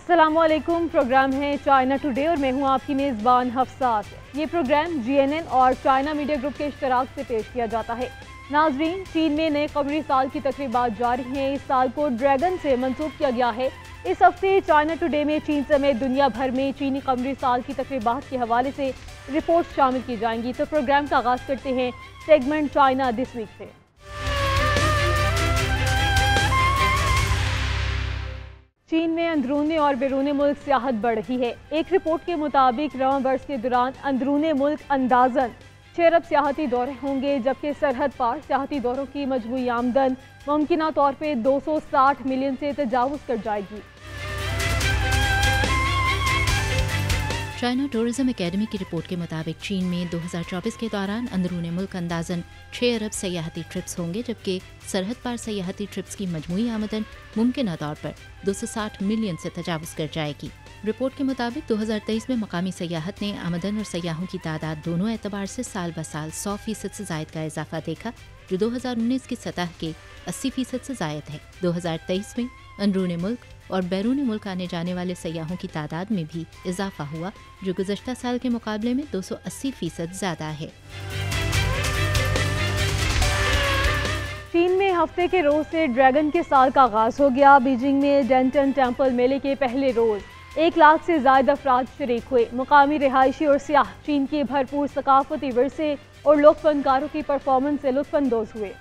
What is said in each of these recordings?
अस्सलामुअलैकुम। प्रोग्राम है China today और मैं हूं आपकी मेज़बान हफ्सात। ये प्रोग्राम GNN और चाइना मीडिया ग्रुप के इश्तराक से पेश किया जाता है। नाजरीन, चीन में नए कमरी साल की तकरीबात जारी हैं। इस साल को ड्रैगन से मंसूब किया गया है। इस हफ्ते चाइना टुडे में चीन समेत दुनिया भर में चीनी कमरी साल की तकरीबात के हवाले से रिपोर्ट शामिल की जाएंगी। तो प्रोग्राम का आगाज़ करते हैं सेगमेंट चाइना दिस वीक से। चीन में अंदरूनी और बैरून मुल्क सियाहत बढ़ रही है। एक रिपोर्ट के मुताबिक रवां बरस के दौरान अंदरून मुल्क अंदाजन 6 अरब सियाहती दौरे होंगे, जबकि सरहद पार सियाहती दौरों की मजमूई आमदन मुमकिना तौर पर 260 मिलियन से तजावुज़ कर जाएगी। चाइना टूरिज्म एकेडमी की रिपोर्ट के मुताबिक चीन में 2024 के दौरान अंदरून मुल्क अंदाजन 6 अरब सयाहती ट्रिप्स होंगे, जबकि सरहद पार सयाहती ट्रिप्स की मजमूई आमदन मुमकिना तौर पर 260 मिलियन से तजावुज़ कर जाएगी। रिपोर्ट के मुताबिक 2023 में मकामी सयाहत ने आमदन और सयाहों की तादाद दोनों एतबार से साल ब साल 100% से जायद का इजाफा देखा, जो 2019 की सतह के 80% से जायद है। 2023 में अंदरून मुल्क और बैरून मुल्क आने जाने वाले सयाहों की तादाद में भी इजाफा हुआ, जो गुज़श्ता साल के मुकाबले में 280% ज़्यादा है। चीन में हफ्ते के रोज से ड्रैगन के साल का आगाज हो गया। बीजिंग में डेंटन टेम्पल मेले के पहले रोज 1 लाख से ज्यादा अफराद शरीक हुए। मुकामी रिहायशी और सियाह चीन के भरपूर सकाफती विरसे और लोक फनकारों की परफॉर्मेंस से लुत्फानंदोज हुए।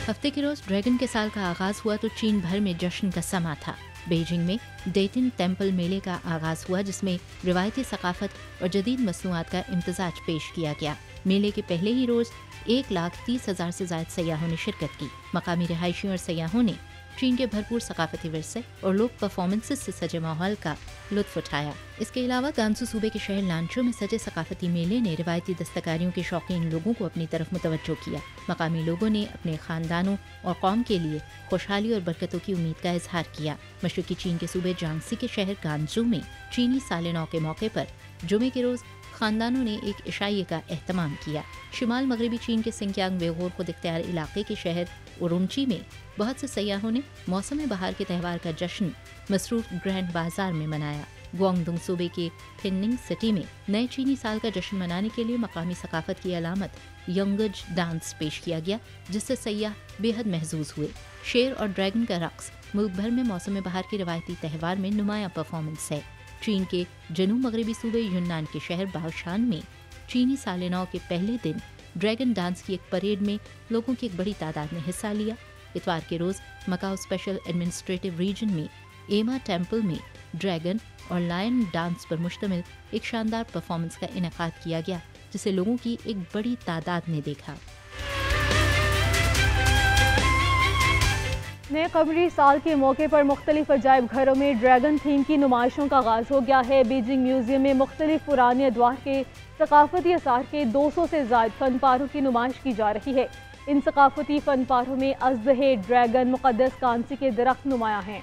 हफ्ते के रोज ड्रैगन के साल का आगाज हुआ तो चीन भर में जश्न का समा था। बीजिंग में डेटन टेम्पल मेले का आगाज हुआ, जिसमें रिवायती सकाफत और जदीद मसनूआत का इम्तजाज पेश किया गया। मेले के पहले ही रोज 1,30,000 से ज्यादा सयाहों ने शिरकत की। मकामी रिहायशियों और सयाहों ने चीन के भरपूर सकाफती विरसे और लोक परफॉर्मेंसेस से सजे माहौल का लुत्फ उठाया। इसके अलावा गांसू सूबे के शहर लांचो में सजे सकाफती मेले ने रिवायती दस्तकारियों के शौकीन लोगों को अपनी तरफ मुतवज्जो किया। मकामी लोगों ने अपने खानदानों और कौम के लिए खुशहाली और बरकतों की उम्मीद का इजहार किया। मशरकी चीन के सूबे जियांसी के शहर गांजू में चीनी साल नौ के मौके पर जुमे के रोज खानदानों ने एक इशाइये का एहतमाम किया। शिमाल मगरबी चीन के सिंकियांग वेगोर खुद इख्तियार इलाके के शहर उरुमची में बहुत से सयाहों ने मौसम बहार के त्यौहार का जश्न मसरूफ ग्रैंड बाजार में मनाया। गुआंगडोंग सूबे के फिनिंग सिटी में नए चीनी साल का जश्न मनाने के लिए मकामी सकाफत की अलामत यंगज डांस पेश किया गया, जिससे सयाह बेहद महजूज हुए। शेर और ड्रैगन का रक्स मुल्क भर में मौसम बहार के रवायती त्यौहार में नुमाया परफॉर्मेंस है। चीन के जनूब मगरबी सूबे यूनान के शहर बाओशान में चीनी साल नौ के पहले दिन ड्रैगन डांस की एक परेड में लोगों की एक बड़ी तादाद ने हिस्सा लिया। इतवार के रोज मकाओ स्पेशल एडमिनिस्ट्रेटिव रीजन में एमा टेम्पल में ड्रैगन और लायन डांस पर मुश्तमिल एक शानदार परफॉर्मेंस का इनेकाद किया गया, जिसे लोगों की एक बड़ी तादाद ने देखा। नए कमरी साल के मौके पर मुख्तलिफ अजायब घरों में ड्रैगन थीम की नुमाइशों का आगाज हो गया है। बीजिंग म्यूजियम में मुख्तलिफ पुराने अदवार के सकाफती आसार के 200 से ज्यादा फन पारों की नुमाइश की जा रही है। इन सकाफती फन पारों में अजदहे, ड्रैगन, मुकद्दस कांसी के दरख्त नुमाया हैं।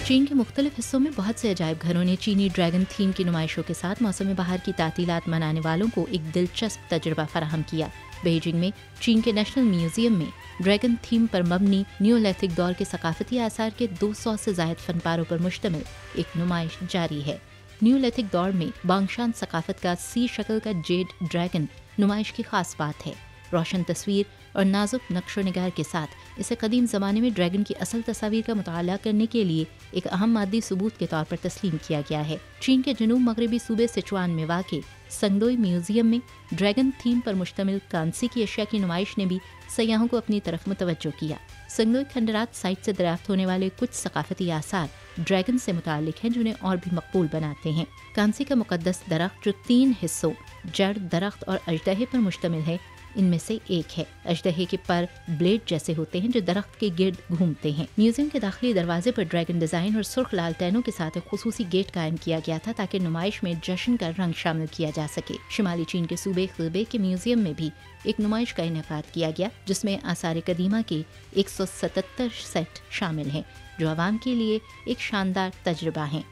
चीन के मुख्तलिफ हिस्सों में बहुत से अजायब घरों ने चीनी ड्रैगन थीम की नुमाइशों के साथ मौसम बहार की तातीलात मनाने वालों को एक दिलचस्प तजुर्बा फराहम किया। बीजिंग में चीन के नेशनल म्यूजियम में ड्रैगन थीम पर मबनी न्यूलिथिक दौर के सकाफती आसार के 200 से जायद फनपारों पर मुश्तमिल एक नुमाइश जारी है। न्यूलिथिक दौर में बांगशान सकाफत का सी शक्ल का जेड ड्रैगन नुमाइश की खास बात है। रोशन तस्वीर और नाजुक नक्शो निगार के साथ इसे कदीम ज़माने में ड्रैगन की असल तस्वीर का मुताला करने के लिए एक अहम मादी सबूत के तौर पर तस्लीम किया गया है। चीन के जनूब मगरबी सूबे सिचुआन में वाक़े संगदोई म्यूजियम में ड्रैगन थीम पर मुश्तमिल कांसी की अशिया की नुमाइश ने भी सयाहों को अपनी तरफ मुतवज्जो किया। संगदोई खंडरात साइट से दरियाफ्त होने वाले कुछ सकाफती आसार ड्रैगन से मुतालिक हैं, जिन्हें और भी मकबूल बनाते हैं। कांसी का मुकद्दस दरख्त जो 3 हिस्सों जड़, दरख्त और अजदहे पर मुश्तमिल है, इनमें से एक है। अजदहे के पर ब्लेड जैसे होते हैं जो दरख्त के गिर्द घूमते हैं। म्यूजियम के दाखिली दरवाजे पर ड्रैगन डिजाइन और सुर्ख लालटेनों के साथ एक खुसूसी गेट कायम किया गया था, ताकि नुमाइश में जश्न का रंग शामिल किया जा सके। शिमाली चीन के सूबे खिबे के म्यूजियम में भी एक नुमाइश का इनेकाद किया गया, जिसमें आसार कदीमा के 177 सेट शामिल हैं, जो आवाम के लिए एक शानदार तजुर्बा है।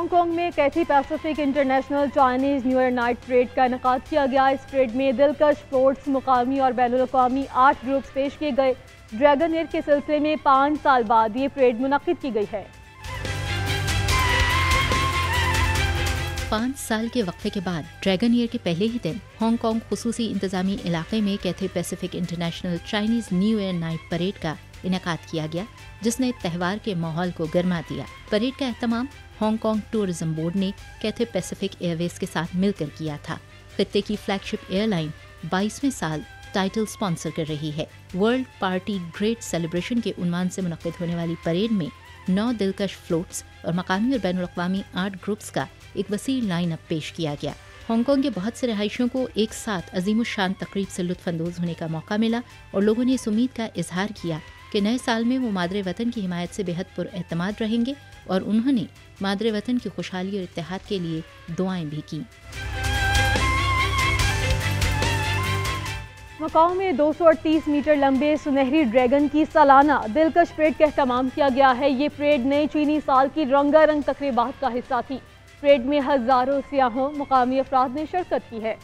हांगकांग में Cathay Pacific international Chinese new year night parade का इनेकाद किया गया। इस परेड में दिलकश फ्लोट्स, मुकामी और बैनुल-अक़वामी 8 ग्रुप्स पेश किए गए। ड्रैगन ईयर के सिलसिले में 5 साल बाद ये परेड मुनक्किद की गई है। 5 साल के वक्फे के बाद ड्रैगन ईयर के पहले ही दिन हांगकांग खुसूसी इंतजामी इलाके में Cathay Pacific international Chinese new year night parade का इनेकाद किया गया, जिसने त्यौहार के माहौल को गर्मा दिया। परेड का एहतमाम हांगकांग टूरिज्म बोर्ड ने कैथे पैसिफिक एयरवेज के साथ मिलकर किया था। खित्ते की फ्लैगशिप एयरलाइन 22वें साल टाइटल स्पॉन्सर कर रही है। वर्ल्ड पार्टी ग्रेट सेलिब्रेशन के उन्वान से मुनक्किद होने वाली परेड में 9 दिलकश फ्लोट्स और मकामी और बैनुल-अक़वामी 8 ग्रुप्स का एक वसी लाइनअप पेश किया गया। हांगकांग के बहुत से रहायशियों को एक साथ अजीमुशान तकरीब से लुत्फानंदोज होने का मौका मिला और लोगों ने इस उम्मीद का इजहार किया कि नए साल में वो मादरे वतन की हिमायत से बेहद पुरएतमाद रहेंगे और उन्होंने मादरे वतन की खुशहाली और इत्तेहाद के लिए दुआएं भी की। मकाऊ में 238 मीटर लंबे सुनहरी ड्रैगन की सालाना दिलकश परेड का एहतमाम किया गया है। ये परेड नए चीनी साल की रंगारंग तकरीबात का हिस्सा थी। परेड में हजारों सियाहों, मुकामी अफराद ने शिरकत की है।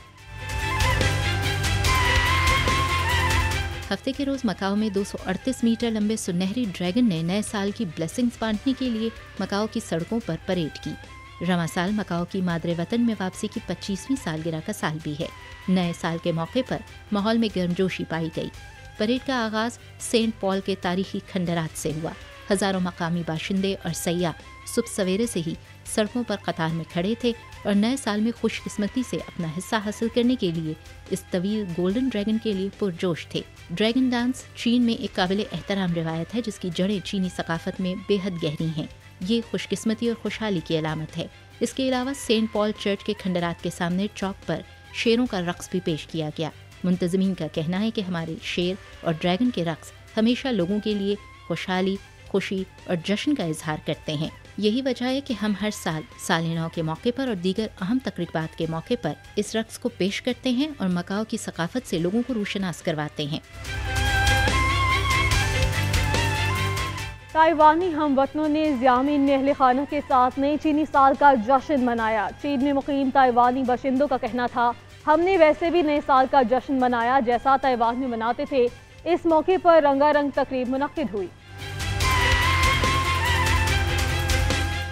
हफ्ते के रोज मकाऊ में 238 मीटर लंबे सुनहरी ड्रैगन ने नए साल की ब्लेसिंग्स बांटने के लिए मकाऊ की सड़कों पर परेड की। रवा साल मकाऊ की मादरे वतन में वापसी की 25वीं सालगिरह का साल भी है। नए साल के मौके पर माहौल में गर्मजोशी पाई गई। परेड का आगाज सेंट पॉल के तारीखी खंडरात से हुआ। हजारों मकामी बाशिंदे और सयाह सुबह सवेरे से ही सड़कों पर कतार में खड़े थे और नए साल में खुशकिस्मती से अपना हिस्सा हासिल करने के लिए इस तवील गोल्डन ड्रैगन के लिए पुरजोश थे। ड्रैगन डांस चीन में एक काबिल एहतराम रिवायत है, जिसकी जड़ें चीनी सकाफत में बेहद गहरी हैं। ये खुशकिस्मती और खुशहाली की अलामत है। इसके अलावा सेंट पॉल चर्च के खंडरात के सामने चौक पर शेरों का रक्स भी पेश किया गया। मुंतज़मीन का कहना है कि हमारे शेर और ड्रैगन के रक्स हमेशा लोगों के लिए खुशहाली, खुशी और जश्न का इजहार करते हैं। यही वजह है कि हम हर साल साल नौ के मौके पर और दीगर अहम तकरीबात के मौके पर इस रक्स को पेश करते हैं और मकाऊ की सकाफत से लोगों को रोशनास करवाते हैं। ताइवानी हमवतनों ने ज़ियामिन में अहले खाना के साथ नए चीनी साल का जश्न मनाया। चीन में मुकीम ताइवानी बाशिंदों का कहना था, हमने वैसे भी नए साल का जश्न मनाया जैसा ताइवान में मनाते थे। इस मौके पर रंगारंग तकरीब मुनक्किद हुई।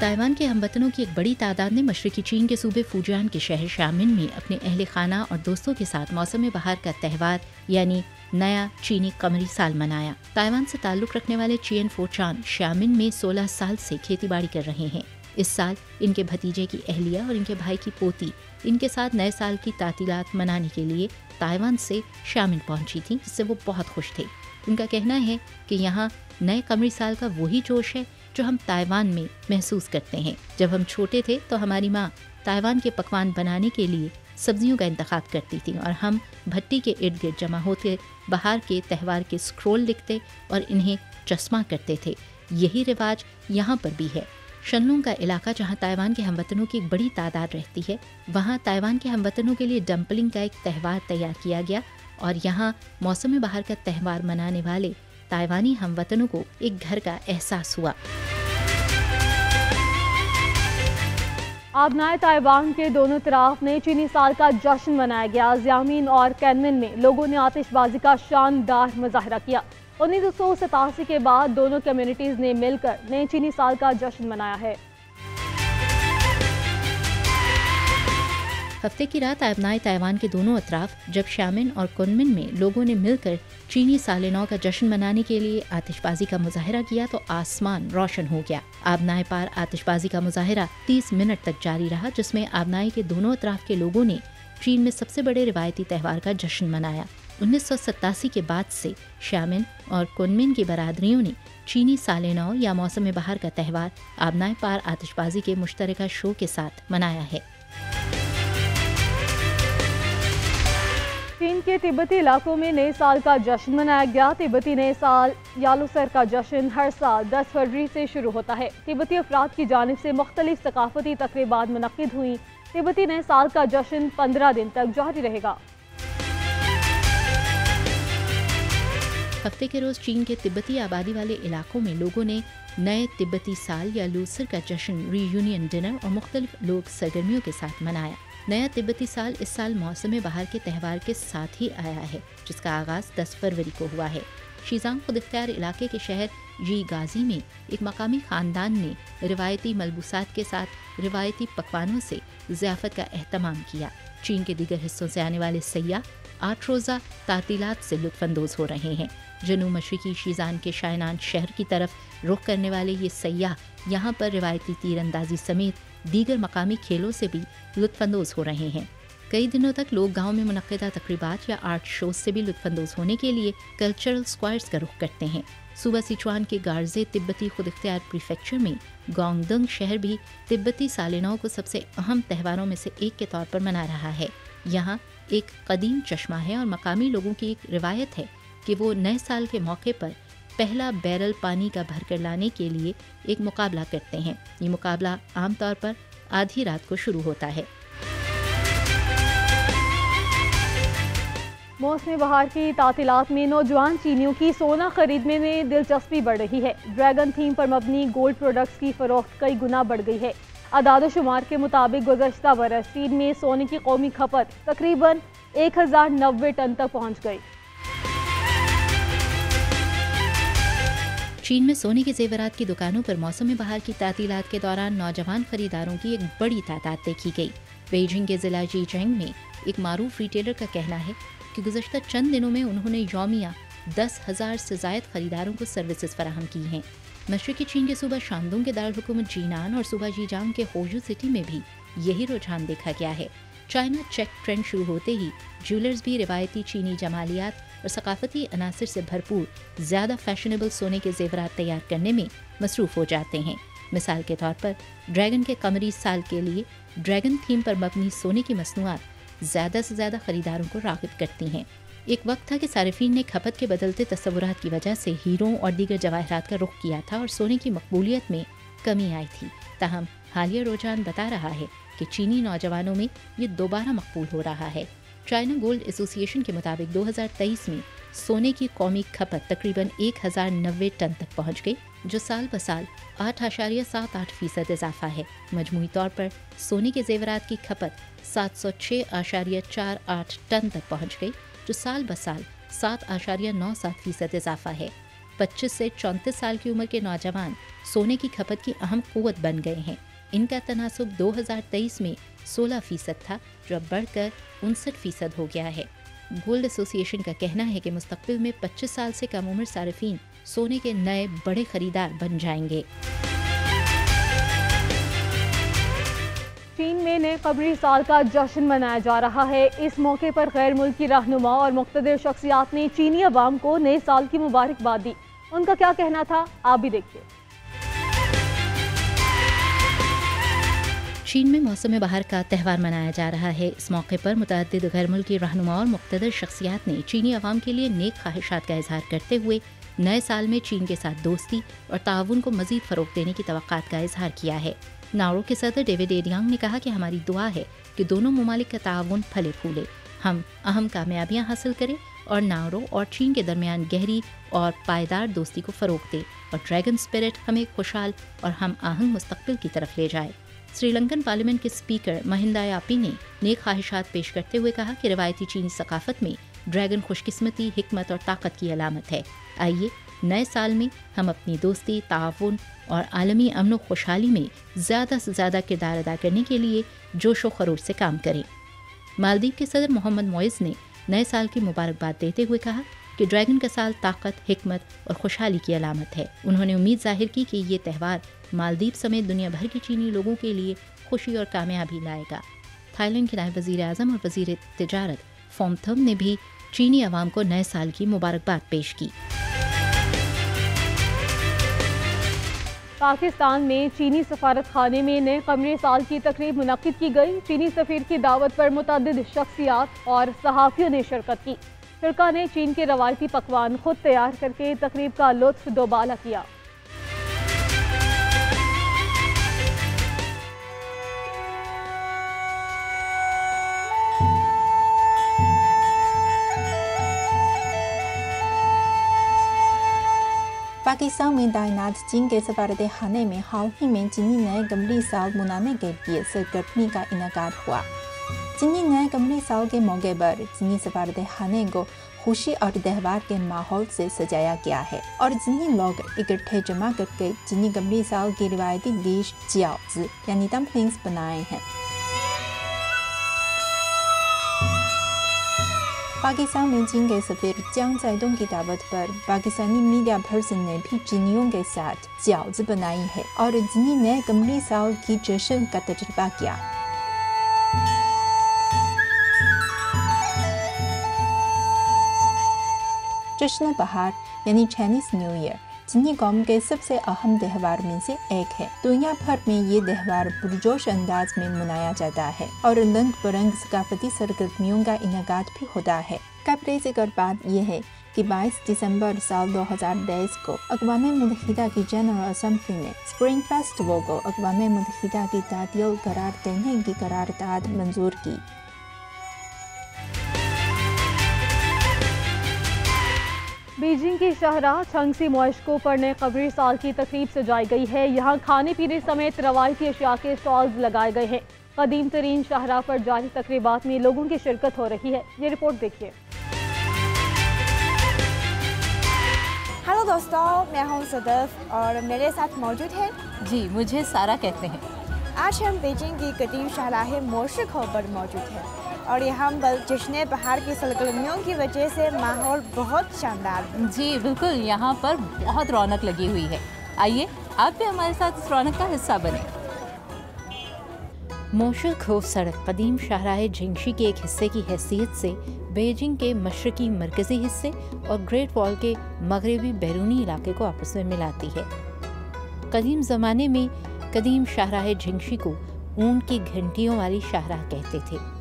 ताइवान के हमवतनों की एक बड़ी तादाद ने मशरकी चीन के सूबे फुजियान के शहर शामिन में अपने अहले खाना और दोस्तों के साथ मौसम बहार का त्यौहार यानी नया चीनी कमरी साल मनाया। ताइवान से ताल्लुक रखने वाले चियन फोचान शामिन में 16 साल से खेती बाड़ी कर रहे हैं। इस साल इनके भतीजे की अहलिया और इनके भाई की पोती इनके साथ नए साल की तातीलात मनाने के लिए ताइवान से शामिन पहुंची थी, जिससे वो बहुत खुश थे। उनका कहना है कि यहाँ नए कमरी साल का वही जोश है जो हम ताइवान में महसूस करते हैं। जब हम छोटे थे तो हमारी माँ ताइवान के पकवान बनाने के लिए सब्जियों का इंतखाब करती थी और हम भट्टी के इर्द गिर्द जमा होते बाहर के त्यौहार के स्क्रोल लिखते और इन्हें चश्मा करते थे। यही रिवाज यहाँ पर भी है। शनलुंग का इलाका जहाँ ताइवान के हमवतनों की एक बड़ी तादाद रहती है, वहाँ ताइवान के हमवतनों के लिए डम्पलिंग का एक त्यौहार तैयार किया गया और यहाँ मौसम बहार का त्यौहार मनाने वाले ताइवानी हमवतनों को एक घर का एहसास हुआ। आबनाए ताइवान के दोनों तरफ नए चीनी साल का जश्न मनाया गया। ज़ियामिन और कैनमिन में लोगों ने आतिशबाजी का शानदार मुजाहरा किया। 1987 के बाद दोनों कम्युनिटीज ने मिलकर नए चीनी साल का जश्न मनाया है। हफ्ते की रात आबनाए ताइवान के दोनों अतराफ जब शामिन और कुनमिन में लोगों ने मिलकर चीनी साल नौ का जश्न मनाने के लिए आतिशबाजी का मुजाहरा किया तो आसमान रोशन हो गया। आबनाए पार आतिशबाजी का मुजाहरा 30 मिनट तक जारी रहा, जिसमें आबनाए के दोनों अतराफ के लोगों ने चीन में सबसे बड़े रिवायती त्यौहार का जश्न मनाया। 1987 के बाद से शामिन और कुनमिन की बरादरियों ने चीनी साल नौ या मौसम बहार का त्यौहार आबनाए पार आतिशबाजी के मुश्तरका शो के साथ मनाया है। चीन के तिब्बती इलाकों में नए साल का जश्न मनाया गया। तिब्बती नए साल यालुसर का जश्न हर साल 10 फरवरी से शुरू होता है। तिब्बती अफराद की जानिब से मुख्तलिफ सकाफती तकरीबात मुनक्किद हुई। तिब्बती नए साल का जश्न 15 दिन तक जारी रहेगा। हफ्ते के रोज चीन के तिब्बती आबादी वाले इलाकों में लोगों ने नए तिब्बती साल या लूसर का जश्न रीयूनियन डिनर और मुख्तलिफ लोक सरगर्मियों के साथ मनाया। नया तिब्बती साल इस साल मौसम बहार के त्यौहार के साथ ही आया है, जिसका आगाज 10 फरवरी को हुआ है। शीजांग खुद इख्तियार इलाके के शहर जी गाजी में एक मकामी खानदान ने रिवायती मलबूसात के साथ रिवायती पकवानों से ज़ियाफत का एहतमाम किया। चीन के दीगर हिस्सों से आने वाले सयाह 8 रोज़ा तातीलात से लुत्फानंदोज हो रहे हैं। जनूब मशरिकी शीजान के शायनान शहर की तरफ रुख करने वाले ये सयाह यहाँ पर रिवायती तीरंदाजी समेत दीगर मकामी खेलों से भी लुत्फानंदोज हो रहे हैं। कई दिनों तक लोग गांव में मुनक्किदा तकरीबात या आर्ट शोज से भी लुत्फानंदोज होने के लिए कल्चरल स्क्वायर्स का रुख करते हैं। सूबा सिचुआन के गार्जे तिब्बती खुद इख्तियार प्रीफेक्चर में गोंगदंग शहर भी तिब्बती सालिनाओं को सबसे अहम त्योहारों में से एक के तौर पर मना रहा है। यहाँ एक कदीम चश्मा है और मकामी लोगों की एक रिवायत है कि वो नए साल के मौके पर पहला बैरल पानी का भरकर लाने के लिए एक मुकाबला करते हैं। ये मुकाबला आमतौर पर आधी रात को शुरू होता है। मौसम बहार की तातीलात में नौजवान चीनियों की सोना खरीदने में दिलचस्पी बढ़ रही है। ड्रैगन थीम पर मबनी गोल्ड प्रोडक्ट्स की फरोख्त कई गुना बढ़ गई है। आदाद-ओ-शुमार के मुताबिक गुज़श्ता बरस चीन में सोने की कौमी खपत तकरीबन 1090 टन तक पहुँच गई। चीन में सोने के जेवरात की दुकानों पर मौसम बहार की तातीलात के दौरान नौजवान खरीदारों की एक बड़ी तादाद देखी गई। बेइजिंग के जिला जीचेंग में एक मारूफ रिटेलर का कहना है कि गुज़श्ता चंद दिनों में उन्होंने यौमिया 10,000 से ज़ायद खरीदारों को सर्विसेज फराहम की हैं। मशरक़ी चीन के सूबा शांदोंग के दारुल-हुकूमत जीनान और सूबा जीजांग के होजू सिटी में भी यही रुझान देखा गया है। चाइना चेक ट्रेंड शुरू होते ही ज्वेलर्स भी रिवायती चीनी जमालियात और सकाफती अनासर से भरपूर ज़्यादा फैशनेबल सोने के जेवरात तैयार करने में मसरूफ़ हो जाते हैं। मिसाल के तौर पर ड्रैगन के कमरी साल के लिए ड्रैगन थीम पर मबनी सोने की मसनूआत ज़्यादा से ज़्यादा खरीदारों को राग़िब करती हैं। एक वक्त था कि सारिफीन ने खपत के बदलते तस्वुरात की वजह से हीरों और दीगर जवाहरात का रुख किया था और सोने की मकबूलियत में कमी आई थी। ताहम हालिया रुझान बता रहा है कि चीनी नौजवानों में ये दोबारा मकबूल हो रहा है। चाइना गोल्ड एसोसिएशन के मुताबिक 2023 में सोने की कौमी खपत तकरीबन 1090 टन तक पहुँच गई, जो साल ब साल 8.78% इजाफा है। मजमूई तौर पर सोने के जेवरात की खपत 706.48 टन तक पहुँच गई, जो साल ब साल 7.97% इजाफा है। 25 से 34 साल की उम्र के नौजवान सोने की खपत की अहम कुव्वत बन गए हैं। इनका तनासुब 2023 में 16% था, जो अब बढ़कर 59% हो गया है। गोल्ड एसोसिएशन का कहना है कि मुस्तकबिल में 25 साल से कम उम्र सारिफीन सोने के नए बड़े खरीदार बन जाएंगे। चीन में नए कबरी साल का जश्न मनाया जा रहा है। इस मौके पर गैर मुल्की रहनुमा और मुख्तदिर शख्सियात ने चीनी अवाम को नए साल की मुबारकबाद दी। उनका क्या कहना था, आप भी देखिए। चीन में मौसम बहार का त्यौहार मनाया जा रहा है। इस मौके पर मुतअद्दिद गैर मुल्की रहनुमा और मुख्तदिर शख्सियात ने चीनी अवाम के लिए नेक ख्वाहिशात का इजहार करते हुए नए साल में चीन के साथ दोस्ती और ताउन को मजीद फ़रोग़ देने की तवक्कात का इजहार किया है। नारो के सदर डेविड एडियांग ने कहा कि हमारी दुआ है कि दोनों ममालिक का ताउन फले फूले, हम अहम कामयाबियाँ हासिल करें और नारो और चीन के दरमियान गहरी और पायदार दोस्ती को फ़रोग़ दे और ड्रैगन स्पिरिट हमें खुशहाल और हम आहंग मुस्तक़बिल की तरफ ले जाए। श्रीलंकन पार्लियामेंट के स्पीकर महिंदा यापी ने नेक ख्वाहिशात पेश करते हुए कहा कि रवायती चीनी सकाफत में ड्रैगन खुशकिस्मती, हिकमत और ताकत की अलामत है। आइए नए साल में हम अपनी दोस्ती, ताउन और आलमी अमन व खुशहाली में ज़्यादा से ज़्यादा किरदार अदा करने के लिए जोश व खरोश से काम करें। मालदीव के सदर मोहम्मद मोइज़ ने नए साल की मुबारकबाद देते हुए कहा कि ड्रैगन का साल ताकत, हिकमत और खुशहाली की अलामत है। उन्होंने उम्मीद जाहिर की कि ये त्यौहार मालदीव समेत दुनिया भर के चीनी लोगों के लिए खुशी और कामयाबी लाएगा। थाईलैंड के नायब वज़ीर आज़म और वज़ीर तिजारत फोमथम ने भी चीनी अवाम को नए साल की मुबारकबाद पेश की। पाकिस्तान में चीनी सफारत खाने में नए कमरे साल की तकरीब मुनक्किद की गई। चीनी सफीर की दावत पर मुतअद्दिद शख्सियात और सहाफ़ियों ने शिरकत की। फिरका ने चीन के रवायती पकवान खुद तैयार करके तकरीब का लुत्फ दोबाला किया। पाकिस्तान में तैनात चीन के सफारतखाने में हाल ही में चीनी नए कमरी साल मनाने के लिए सरगर्मी का इनेकाद हुआ। चीनी नए कमरी साल के मौके पर चीनी सफारतखाने को खुशी और त्यौहार के माहौल से सजाया गया है और चीनी लोग इकट्ठे जमा करके चीनी कमरी साल की रिवायती डिश जियाओजी यानी डम्पलिंग्स बनाए हैं। पाकिस्तान में चीन के सफीर जियांग जाइडोंग की दावत पर पाकिस्तानी मीडिया पर्सन ने भी चीनियों के साथ जियाओजी बनाई है और चीनी नए कमरी साल की जश्न का तजुर्बा किया। जश्न बहार यानी चाइनीज न्यू ईयर चीनी कौम के सबसे अहम त्यौहार में से एक है। दुनिया भर में ये त्यौहार पुरजोश अंदाज में मनाया जाता है और रंग बिरंग सकाफती सरगर्मियों का इनेकाद भी होता है। काबिल ज़िक्र बात यह है कि 22 दिसंबर साल 2023 को अक़वाम मुत्तहिदा की जनरल असेंबली ने स्प्रिंग फेस्टिवल को अक़वाम मुत्तहिदा की तारीख़ करार देने की करारदाद मंजूर की। बीजिंग की शाहराह छंगसी मोइश्को पर नए कबरी साल की तकरीब सजाई गई है। यहाँ खाने पीने समेत रवायती अशिया के स्टॉल्स लगाए गए हैं। कदीम तरीन शाहराह पर जारी तकरीबात में लोगों की शिरकत हो रही है। ये रिपोर्ट देखिए। हेलो दोस्तों, मैं हूँ सदफ और मेरे साथ मौजूद है जी, मुझे सारा कहते हैं। आज हम बीजिंग की कदीम शाहराह मोइश्को पर मौजूद हैं और यहाँ पर जश्न बहार की सरगर्मियों की वजह से माहौल बहुत शानदार है। जी बिल्कुल, यहाँ पर बहुत रौनक लगी हुई है। आइए आप भी हमारे साथ इस रौनक का हिस्सा बने। मोइश्को सड़क कदीम शाहराह जिंगशी के एक हिस्से की हैसियत से बीजिंग के मशरकी मरकजी हिस्से और ग्रेट वॉल के मगरबी बैरूनी इलाके को आपस में मिलाती है। कदीम ज़माने में कदीम शाहराह जिंगशी को ऊन की घंटियों वाली शाहराह कहते थे।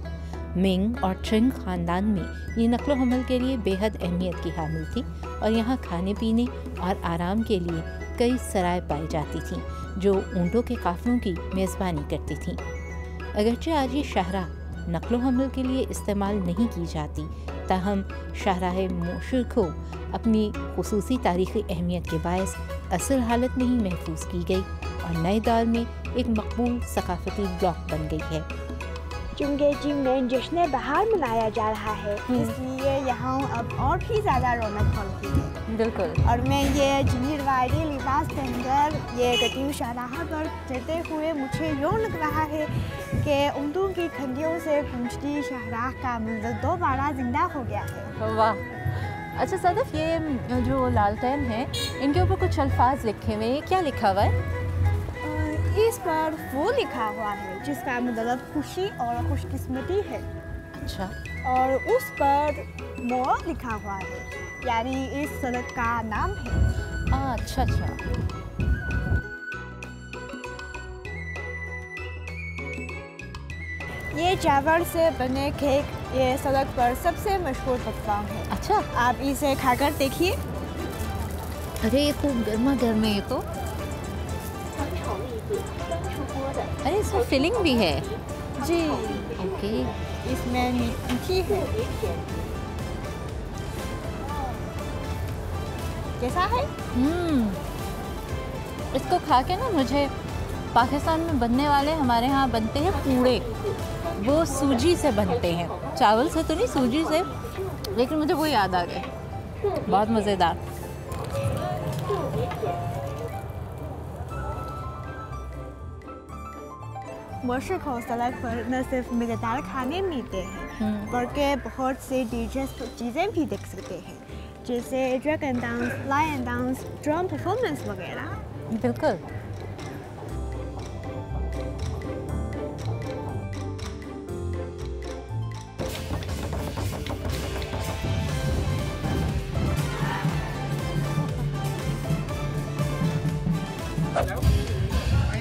मिंग और चिंग ख़ानदान में ये नकलो हमल के लिए बेहद अहमियत की हामिल थी और यहाँ खाने पीने और आराम के लिए कई सराय पाई जाती थीं जो ऊँटों के काफ़िलों की मेज़बानी करती थीं। अगरचे आज ये शाहराह नकलो हमल के लिए इस्तेमाल नहीं की जाती, ताहम शाहराह मोइश्को अपनी खुसूसी तारीख़ी अहमियत के बायस असल हालत में ही महफूज की गई और नए दौर में एक मकबूल सकाफती ब्लॉक बन गई है। चूँकि जिम में जश्न बहार मनाया जा रहा है, इसलिए यहाँ अब और भी ज़्यादा रौनक हो रही है। बिल्कुल। और मैं ये जिनी रवायती लिबास पहनकर ये कदीम शाहराह पर चलते हुए मुझे यूँ लग रहा है कि ऊँटों की घंटियों से गूंजती शाहराह का मंजर दोबारा जिंदा हो गया है। वाह। अच्छा सदफ, ये जो लालटेन है इनके ऊपर कुछ अल्फाज लिखे हुए हैं, क्या लिखा हुआ है? इस पर वो लिखा हुआ है जिसका मतलब खुशी और खुशकिस्मती है। अच्छा। और उस पर मोर लिखा हुआ है, यानी इस सड़क का नाम है। अच्छा अच्छा। ये चावल से बने केक ये सड़क पर सबसे मशहूर पकवान है। अच्छा, आप इसे खाकर देखिए। अरे ये खूब गर्मा गर्म है ये तो। अरे इसमें फिलिंग भी है। जी ओके। इसमें मीठी है। कैसा है? इसको खा के ना मुझे पाकिस्तान में बनने वाले हमारे यहाँ बनते हैं पूड़े, वो सूजी से बनते हैं, चावल से तो नहीं सूजी से, लेकिन मुझे वो याद आ गए, बहुत मज़ेदार। मोइश्को सड़क पर न सिर्फ मज़ेदार खाने मिलते हैं बल्कि बहुत से दिलचस्प चीज़ें भी देख सकते हैं, जैसे dragon dance, lion dance, drum performance वगैरह। बिल्कुल।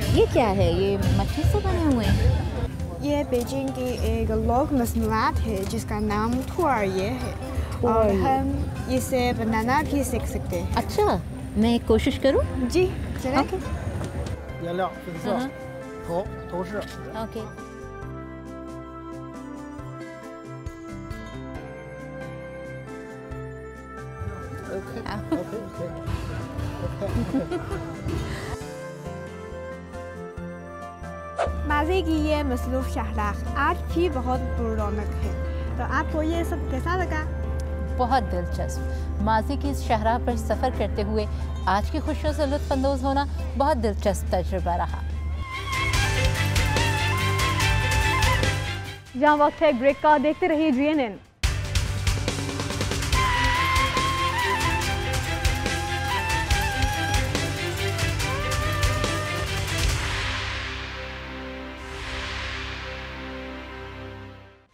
ये क्या है? ये मट्टी से बने हुए हैं? ये बीजिंग की एक लोक मसनूआत है जिसका नाम तुआरिये है और हम इसे बनाना भी सीख सकते हैं। अच्छा, मैं कोशिश करूं? जी चलें। ओके। माज़े की ये मसरूफ़ शहराख आज भी बहुत पुररौनक है। तो आपको ये सब कैसा लगा? बहुत दिलचस्प। माजी की इस शहरा पर सफ़र करते हुए आज की खुशियों से लुत्फ़अंदोज़ होना बहुत दिलचस्प तजुर्बा रहा। जहाँ वक्त है ब्रेक का, देखते रहिए GNN।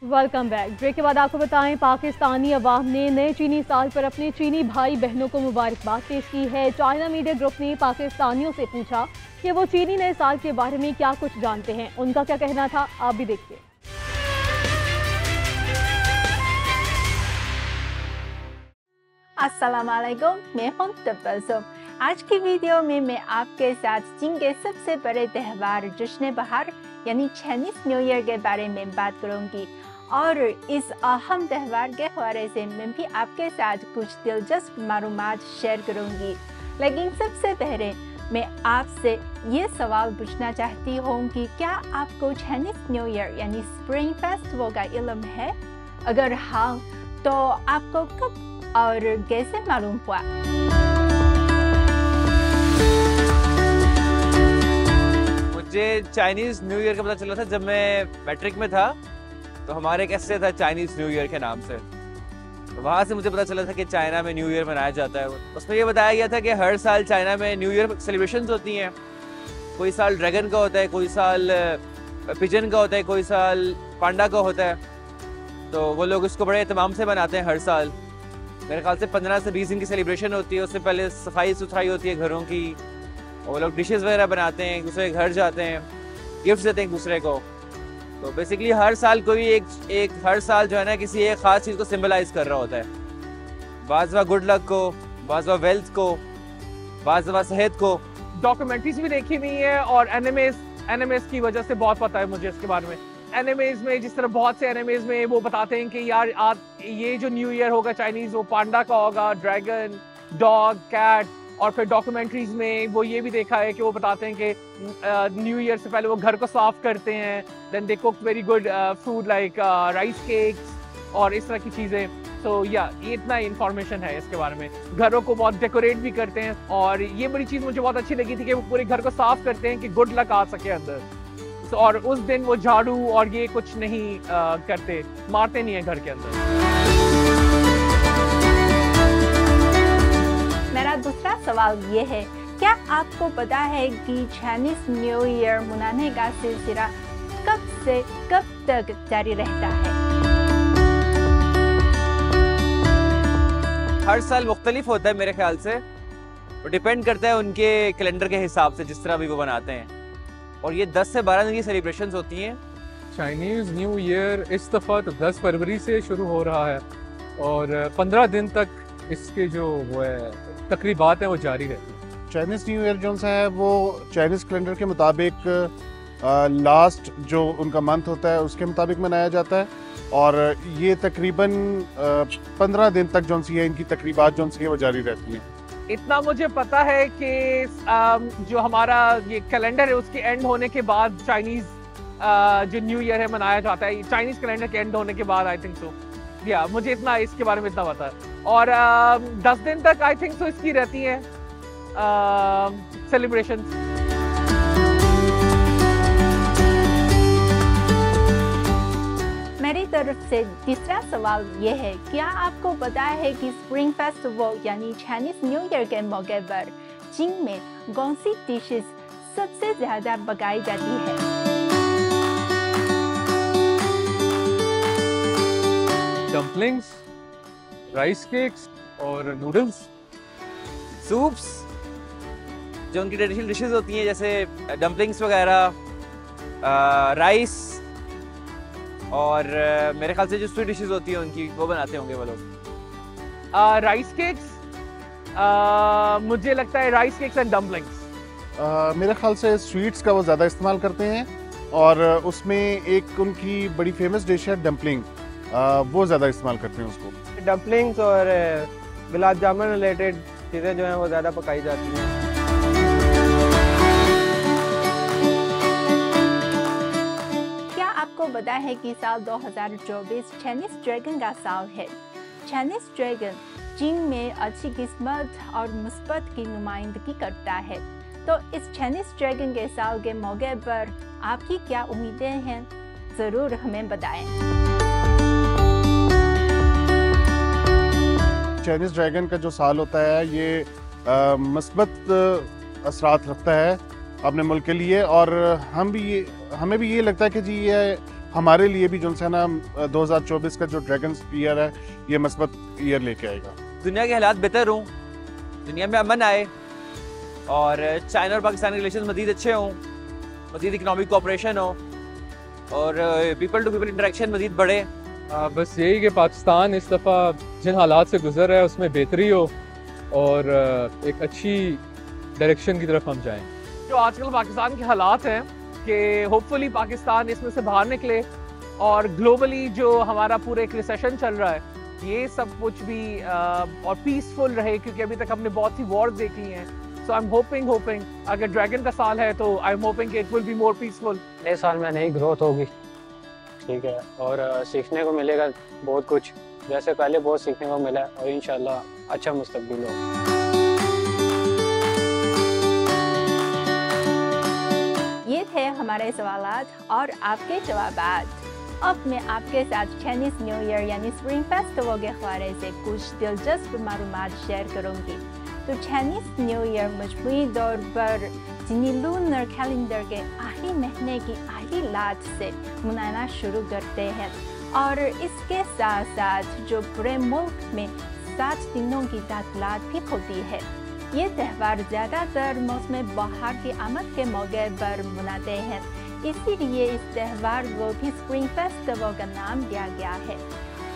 Welcome back. ब्रेक के बाद आपको बताएं, पाकिस्तानी अवाम ने नए चीनी साल पर अपने चीनी भाई बहनों को मुबारकबाद पेश की है। चाइना मीडिया ग्रुप ने पाकिस्तानियों से पूछा कि वो चीनी नए साल के बारे में क्या कुछ जानते हैं। उनका क्या कहना था, आप भी देखिए। अस्सलाम वालेकुम, मैं हूं तबस्सुम। आज की वीडियो में मैं आपके साथ चीन के सबसे बड़े त्यौहार जश्न बहार यानी चाइनीज न्यू ईयर के बारे में बात करूंगी और इस अहम त्यौहार के हवाले से मैं भी आपके साथ कुछ दिलचस्प मालूमात शेयर करूंगी। लेकिन सबसे पहले मैं आपसे ये सवाल पूछना चाहती हूँ कि क्या आपको चाइनीज न्यू ईयर यानी स्प्रिंग फेस्टिवल का इल्म है? अगर हाँ तो आपको कब और कैसे मालूम हुआ? मुझे चाइनीज न्यू ईयर का पता चला था जब मैं मैट्रिक में था, तो हमारे एक एस्से था चाइनीज न्यू ईयर के नाम से। तो वहाँ से मुझे पता चला था कि चाइना में न्यू ईयर मनाया जाता है। उसमें ये बताया गया था कि हर साल चाइना में न्यू ईयर सेलिब्रेशंस होती हैं। कोई साल ड्रैगन का होता है, कोई साल पिजन का होता है, कोई साल पांडा का होता है। तो वो लोग इसको बड़े एहतमाम से मनाते हैं हर साल। मेरे ख्याल से 15 से 20 दिन की सेलिब्रेशन होती है। उससे पहले सफाई सुथराई होती है घरों की, और लोग डिशेस वगैरह बनाते हैं, एक दूसरे के घर जाते हैं, गिफ्ट देते हैं एक दूसरे को। तो बेसिकली हर साल कोई एक हर साल जो है ना किसी एक ख़ास चीज़ को सिंबलाइज कर रहा होता है। बाज़ गुड लक को, बाज़ वेल्थ को, बाज़ सेहत को। डॉक्यूमेंट्रीज भी देखी हुई है और एनिमेज की वजह से बहुत पता है मुझे इसके बारे में। एनिमेज में जिस तरह बहुत से एनिमेज में वो बताते हैं कि यार ये जो न्यू ईयर होगा चाइनीज, वो पांडा का होगा, ड्रैगन, डॉग, कैट। और फिर डॉक्यूमेंट्रीज में वो ये भी देखा है कि वो बताते हैं कि न्यू ईयर से पहले वो घर को साफ करते हैं, then they cook very good food like rice cakes और इस तरह की चीज़ें। तो ये इतना इंफॉर्मेशन है इसके बारे में। घरों को बहुत डेकोरेट भी करते हैं, और ये बड़ी चीज़ मुझे बहुत अच्छी लगी थी कि वो पूरे घर को साफ करते हैं कि गुड लक आ सके अंदर। और उस दिन वो झाड़ू और ये कुछ नहीं करते, मारते नहीं है घर के अंदर। मेरा दूसरा सवाल ये है, क्या आपको पता है कि चाइनीज न्यू ईयर मनाने का सिलसिला कब से कब तक जारी रहता है? हर साल मुख्तलिफ होता है मेरे ख्याल से, वो डिपेंड करता है उनके कैलेंडर के हिसाब से जिस तरह भी वो बनाते हैं। और ये 10 से 12 दिन की सेलिब्रेशंस होती हैं। चाइनीज न्यू ईयर इस दफ़ा तो 10 फरवरी से शुरू हो रहा है और 15 दिन तक इसके जो वो है तकरीबात हैं वो जारी रहती है। चाइनीज़ न्यू ईयर जो है वो चाइनीज़ कैलेंडर के मुताबिक लास्ट जो उनका मंथ होता है उसके मुताबिक मनाया जाता है, और ये तकरीबन 15 दिन तक जो है इनकी तकरीबात जो है वो जारी रहती हैं। इतना मुझे पता है कि जो हमारा ये कैलेंडर है उसके एंड होने के बाद चाइनीज जो न्यू ईयर है मनाया जाता है। चाइनीज कैलेंडर के एंड होने के बाद आई थिंक सो, या मुझे इतना इसके बारे में इतना पता है। और 10 दिन तक आई थिंक सो इसकी रहती है सेलिब्रेशन। मेरी तरफ से तीसरा सवाल ये है, क्या आपको पता है कि स्प्रिंग फेस्टिवल यानी चाइनीज न्यू ईयर के मौके पर चीन में कौन सी डिशेस सबसे ज्यादा पकाई जाती है? डम्पलिंग्स, राइस केक्स और नूडल्स। सूप्स जो उनकी ट्रेडिशनल डिशेस होती हैं, जैसे डम्पलिंग्स वगैरह, राइस, और मेरे ख्याल से जो स्वीट डिशेस होती हैं उनकी वो बनाते होंगे वो लोग। राइस केक्स, मुझे लगता है राइस केक्स एंड डम्पलिंग्स। मेरे ख्याल से स्वीट्स का वो ज़्यादा इस्तेमाल करते हैं, और उसमें एक उनकी बड़ी फेमस डिश है डम्पलिंग, वो ज़्यादा इस्तेमाल करते हैं उसको। डम्पलिंग्स और गुलाब जामुन रिलेटेड चीज़ें जो हैं वो ज़्यादा पकाई जाती हैं। क्या आपको पता है कि साल 2024 चाइनीज ड्रैगन का साल है? चाइनीज ड्रैगन चीन में अच्छी किस्मत और मुस्बत की नुमाइंदगी करता है। तो इस चाइनीज ड्रैगन के साल के मौके पर आपकी क्या उम्मीदें हैं? ज़रूर हमें बताएं। चाइनीज ड्रैगन का जो साल होता है ये मस्बत असरात रखता है अपने मुल्क के लिए, और हमें भी ये लगता है कि जी ये हमारे लिए भी जो है ना 2024 का जो ड्रैगन ईयर है ये मस्बत ईयर लेके आएगा। दुनिया के हालात बेहतर हों, दुनिया में अमन आए और चाइना और पाकिस्तान के रिलेशन मज़ीद अच्छे हों, मज़ीद इकनॉमिक कोऑपरेशन हो और पीपल टू पीपल इंटरेक्शन मज़ीद बढ़े। बस यही कि पाकिस्तान इस दफ़ा जिन हालात से गुजर रहा है उसमें बेहतरी हो और एक अच्छी डायरेक्शन की तरफ हम जाएं। जो आजकल पाकिस्तान के हालात हैं कि होपफुली पाकिस्तान इसमें से बाहर निकले और ग्लोबली जो हमारा पूरा एक रिसेशन चल रहा है ये सब कुछ भी और पीसफुल रहे, क्योंकि अभी तक हमने बहुत सी वॉर्स देख ली हैं। सो आई एम होपिंग अगर ड्रैगन का साल है तो I am hoping it will be more peaceful. नए साल में नई ग्रोथ होगी, ठीक है, और सीखने को मिलेगा बहुत कुछ, जैसे पहले बहुत सीखने को मिला और इंशाल्लाह अच्छा मुस्तकबिल हो। ये थे हमारे सवालात और आपके जवाबात। अब मैं आपके साथ चाइनीज न्यू ईयर यानी स्प्रिंग फेस्टिवल के हवाले से कुछ दिलचस्प मालूमात शेयर करूंगी। तो चाइनीज न्यू ईयर मजमूई तौर पर चीनी लूनर कैलेंडर के आखिरी महीने की आखिरी रात से मनाना शुरू करते हैं और इसके साथ साथ जो पूरे मुल्क में 7 दिनों की तातीलात भी होती है। ये त्यौहार ज़्यादातर मौसम बहार की आमद के मौके पर मनाते हैं, इसीलिए इस त्यौहार को भी स्प्रिंग फेस्टिवल का नाम दिया गया है।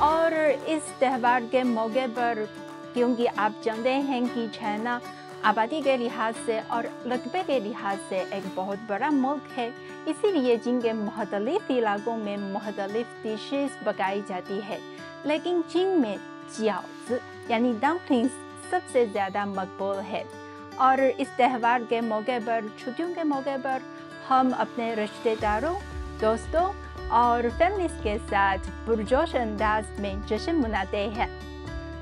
और इस त्यौहार के मौके पर क्योंकि आप जानते हैं कि चाइना आबादी के लिहाज से और रकबे के लिहाज से एक बहुत बड़ा मुल्क है, इसीलिए चीन के मुख्तलिफ इलाकों में मुख्तलिफ डिशेस पकाई जाती है, लेकिन चीन में जियाओज़ी यानी डम्पलिंग्स सबसे ज़्यादा मकबूल है। और इस त्यौहार के मौके पर, छुट्टियों के मौके पर हम अपने रिश्तेदारों, दोस्तों और फैमिलीज के साथ पुरजोश अंदाज में जश्न मनाते हैं।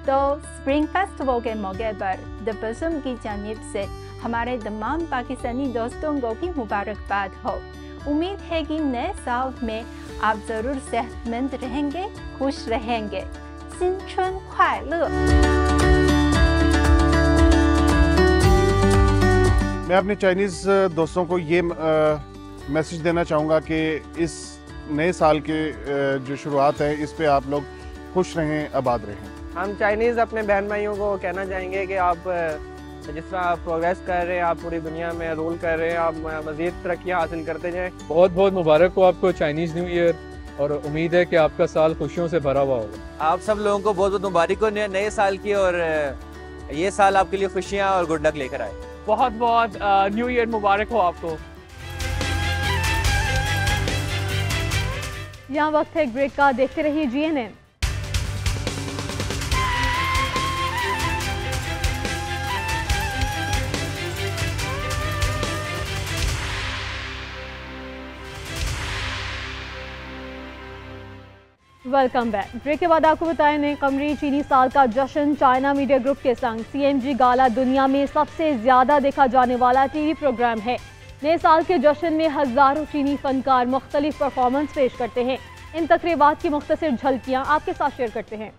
तो स्प्रिंग फेस्टिवल के मौके पर द बज़म की जानिब से हमारे तमाम पाकिस्तानी दोस्तों को भी मुबारकबाद हो। उम्मीद है कि नए साल में आप ज़रूर सेहतमंद रहेंगे, खुश रहेंगे। सिंचुन ख्वाइले। मैं अपने चाइनीज़ दोस्तों को ये मैसेज देना चाहूँगा कि इस नए साल के जो शुरुआत है इस पे आप लोग खुश रहें, आबाद रहें। हम चाइनीज़ अपने बहन भाइयों को कहना चाहेंगे कि आप जिस तरह आप प्रोग्रेस कर रहे हैं, आप पूरी दुनिया में रूल कर रहे हैं, आप मज़ीद तरक्कियाँ हासिल करते जाएं। बहुत बहुत मुबारक हो आपको चाइनीज़ न्यू ईयर, और उम्मीद है कि आपका साल खुशियों से भरा हुआ होगा। आप सब लोगों को बहुत बहुत मुबारक हो नए साल की, और ये साल आपके लिए खुशियाँ और गुड लक लेकर आए। बहुत बहुत न्यू ईयर मुबारक हो आपको। यहाँ वक्त है एक ब्रेक का, देखते रहिए GNN। Welcome back. ब्रेक के बाद आपको बताएं नए कमरी चीनी साल का जश्न चाइना मीडिया ग्रुप के संग CMG गाला दुनिया में सबसे ज़्यादा देखा जाने वाला TV प्रोग्राम है। नए साल के जश्न में हज़ारों चीनी फनकार मुख्तलिफ परफॉर्मेंस पेश करते हैं। इन तकरीबात की मुख्तसर झलकियाँ आपके साथ शेयर करते हैं।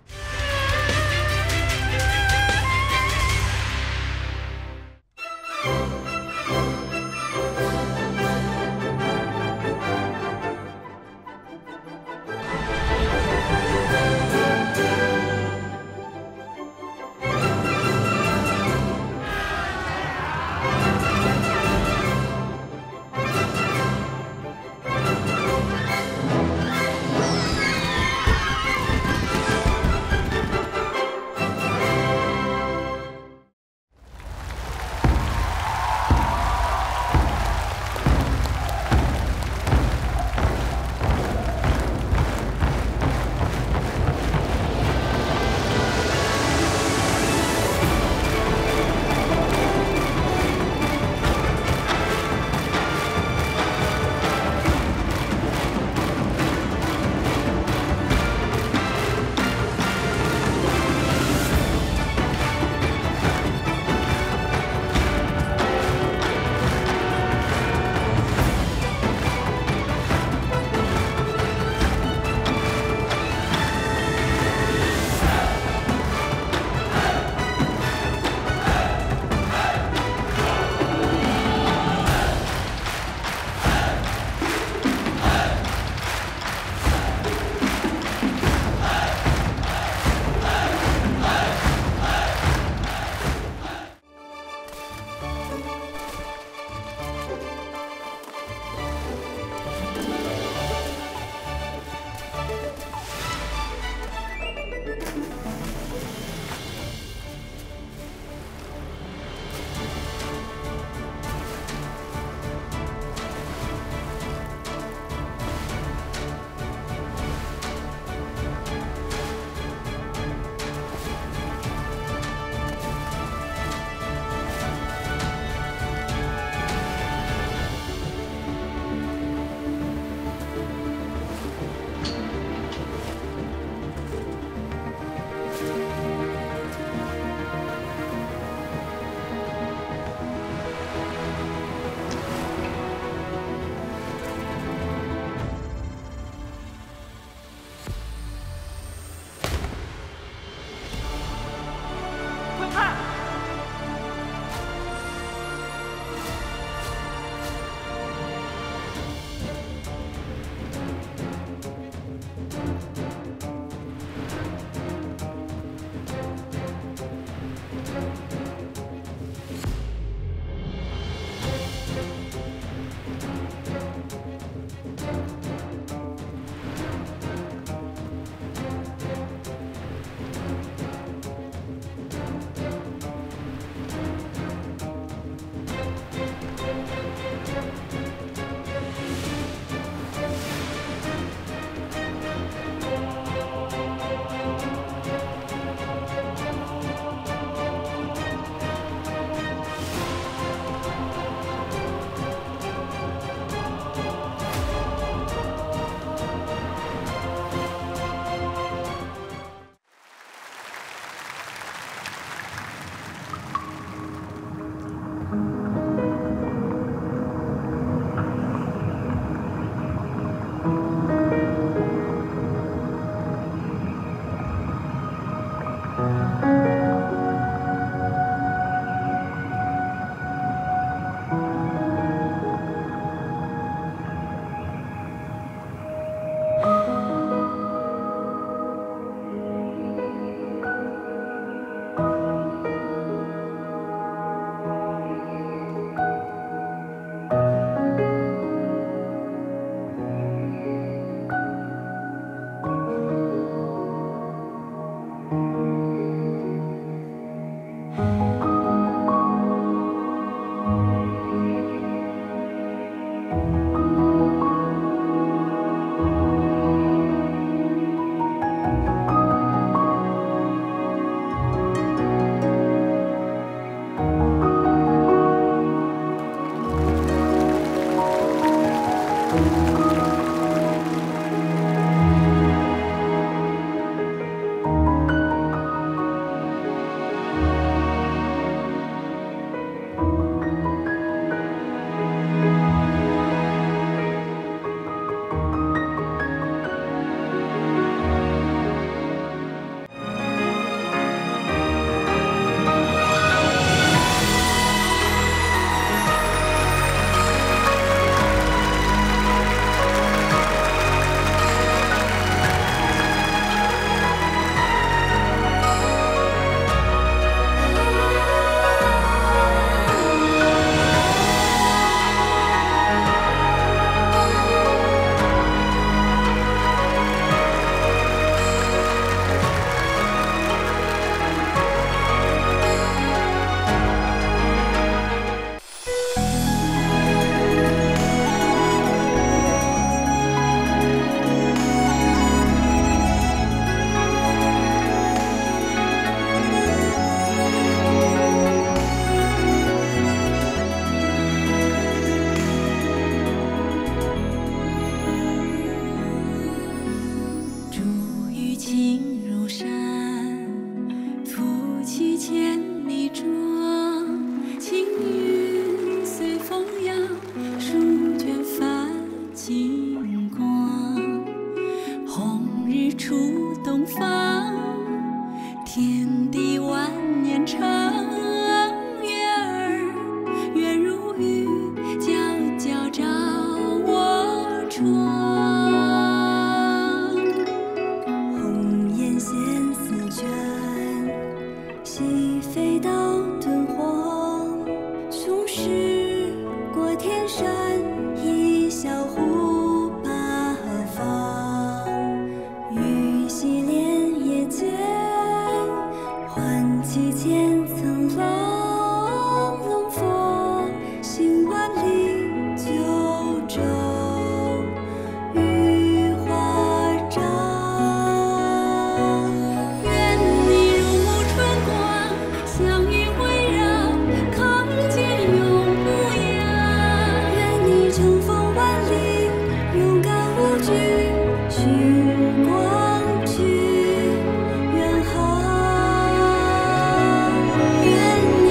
愿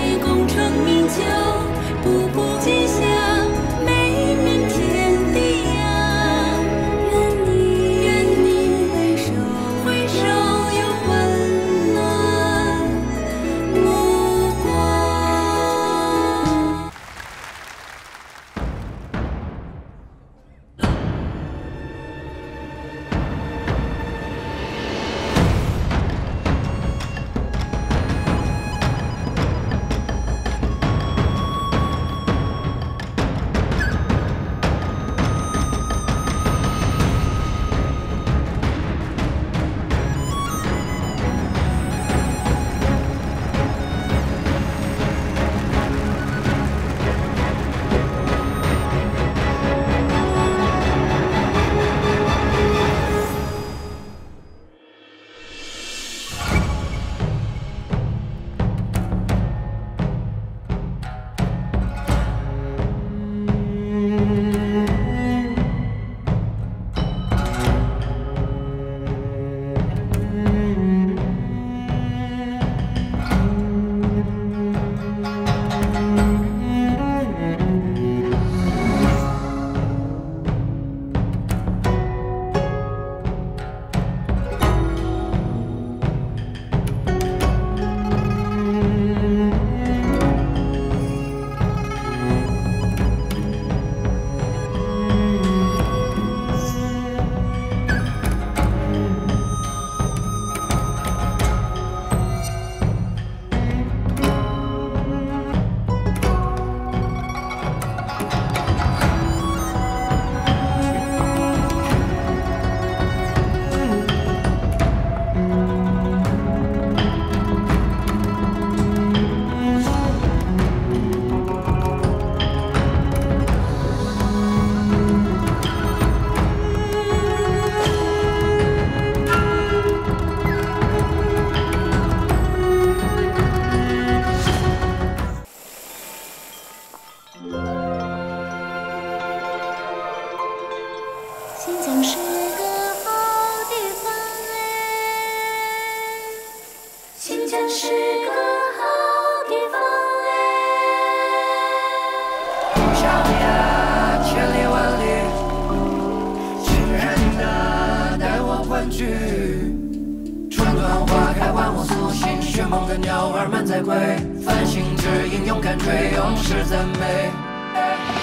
追梦的鸟儿满载归，繁星指引勇敢追，勇士赞美。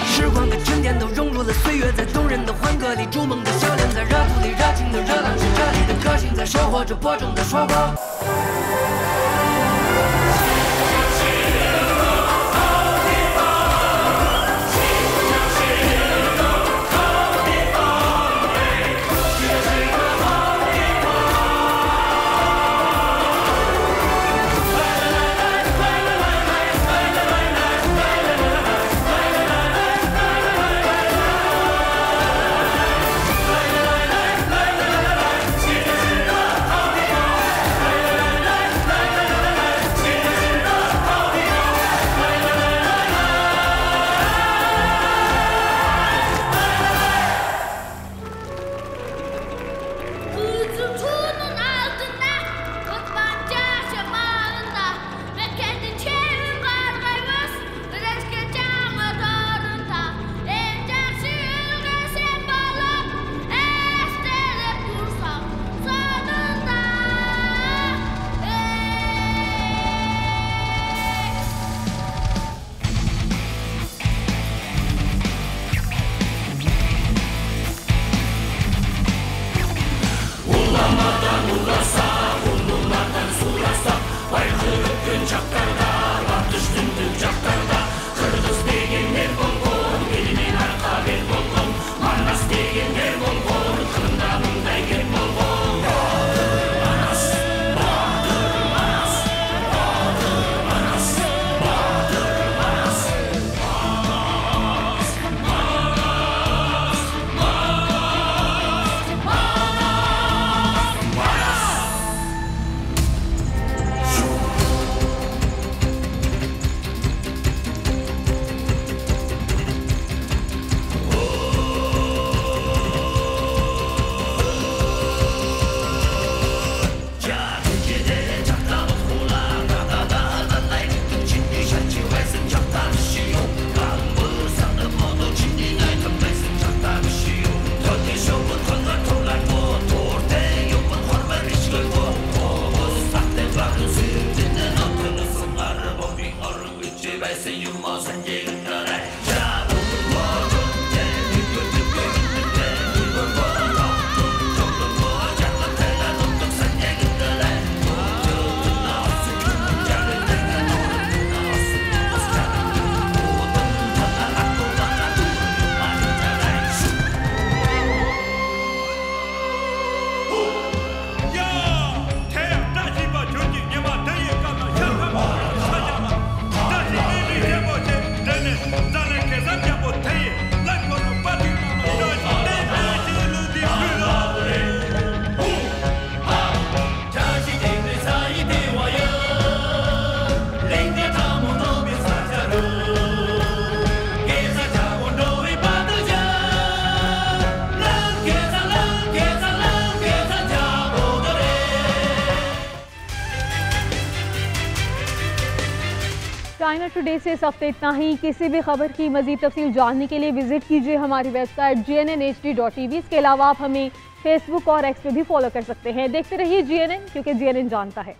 时光的沉淀都融入了岁月，在动人的欢歌里，筑梦的笑脸在热土里，热情的热浪是这里的歌星，在收获着播种的收获。चाइना टुडे से इस हफ्ते इतना ही। किसी भी खबर की मजीद तफसील जानने के लिए विजिट कीजिए हमारी वेबसाइट GNNHD.tv। इसके अलावा आप हमें फेसबुक और एक्स पे भी फॉलो कर सकते हैं। देखते रहिए GNN, क्योंकि GNN जानता है।